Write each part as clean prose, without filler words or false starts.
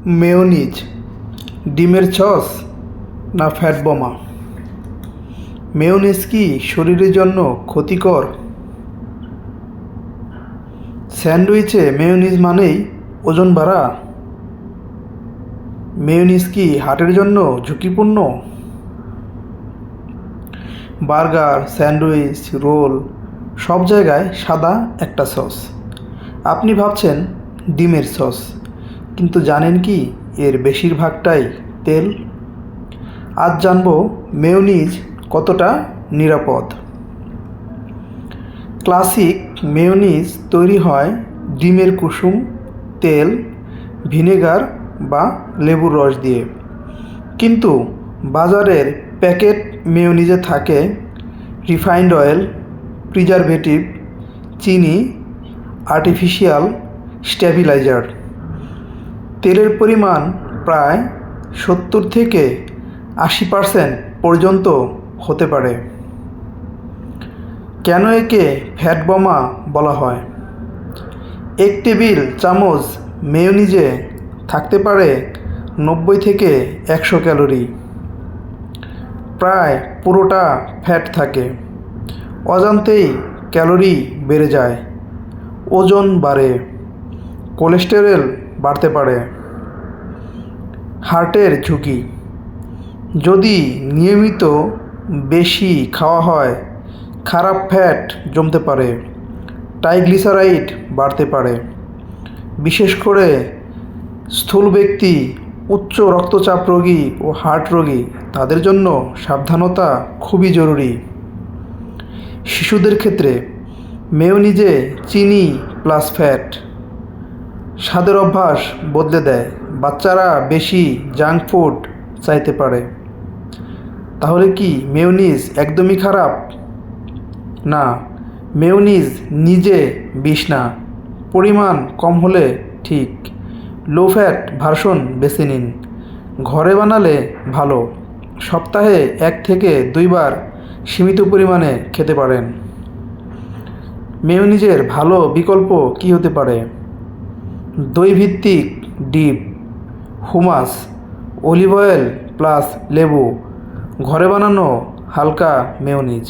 Mayonnaise ডিমের sauce না fat বোমা? মেয়োনিজ কি শরীরের জন্য ক্ষতিকর? স্যান্ডউইচে মেয়োনিজ মানেই ওজন বাড়া? মেয়োনিজ কি হার্টের জন্য ঝুঁকিপূর্ণ? বার্গার, স্যান্ডউইচ, রোল সব জায়গায় সাদা একটা সস। আপনি ভাবছেন ডিমের সস, কিন্তু জানেন কি এর বেশিরভাগটাই তেল? আজ জানবো মেয়োনিজ কতটা নিরাপদ। ক্লাসিক মেয়োনিজ তৈরি হয় ডিমের কুসুম, তেল, ভিনেগার বা লেবুর রস দিয়ে। কিন্তু বাজারের প্যাকেট মেয়োনিজে থাকে রিফাইন্ড অয়েল, প্রিজারভেটিভ, চিনি, আর্টিফিশিয়াল স্ট্যাবিলাইজার। তেলের পরিমাণ প্রায় 70 থেকে 80% পর্যন্ত হতে পারে। কেন একে ফ্যাট বোমা বলা হয়? 1 টেবিল চামচ মেয়োনিজে থাকতে পারে 90 থেকে 100 ক্যালোরি। প্রায় পুরোটা ফ্যাট থাকে। অজান্তেই ক্যালোরি বেড়ে যায়, ওজন বাড়ে, কোলেস্টেরল বাড়তে পারে। হার্টের ঝুঁকি যদি নিয়মিত বেশি খাওয়া হয়, খারাপ ফ্যাট জমতে পারে, ট্রাইগ্লিসারাইড বাড়তে পারে। বিশেষ করে স্থূল ব্যক্তি, উচ্চ রক্তচাপ রোগী ও হার্ট রোগী তাদের জন্য সাবধানতা খুবই জরুরি। শিশুদের ক্ষেত্রে মেয়োনিজে চিনি প্লাস ফ্যাট স্বাদের অভ্যাস বদলে দেয়। বাচ্চারা বেশি জাঙ্ক ফুড চাইতে পারে। তাহলে কি মেয়োনিজ একদমই খারাপ? না, মেয়োনিজ নিজে বিষ না, পরিমাণ কম হলে ঠিক। লো ফ্যাট ভার্সন বেছে নিন। ঘরে বানালে ভালো। সপ্তাহে 1 থেকে 2 বার সীমিত পরিমাণে খেতে পারেন। মেয়োনিজের ভালো বিকল্প কী হতে পারে? দই ভিত্তিক deep, hummus, olive oil plus লেবু, ঘরে বানানো হালকা মেয়োনিজ।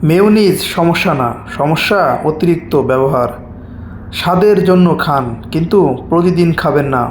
মেয়োনিজ সমস্যা না, সমস্যা অতিরিক্ত ব্যবহার। স্বাদের জন্য খান, কিন্তু প্রতিদিন খাবেন না।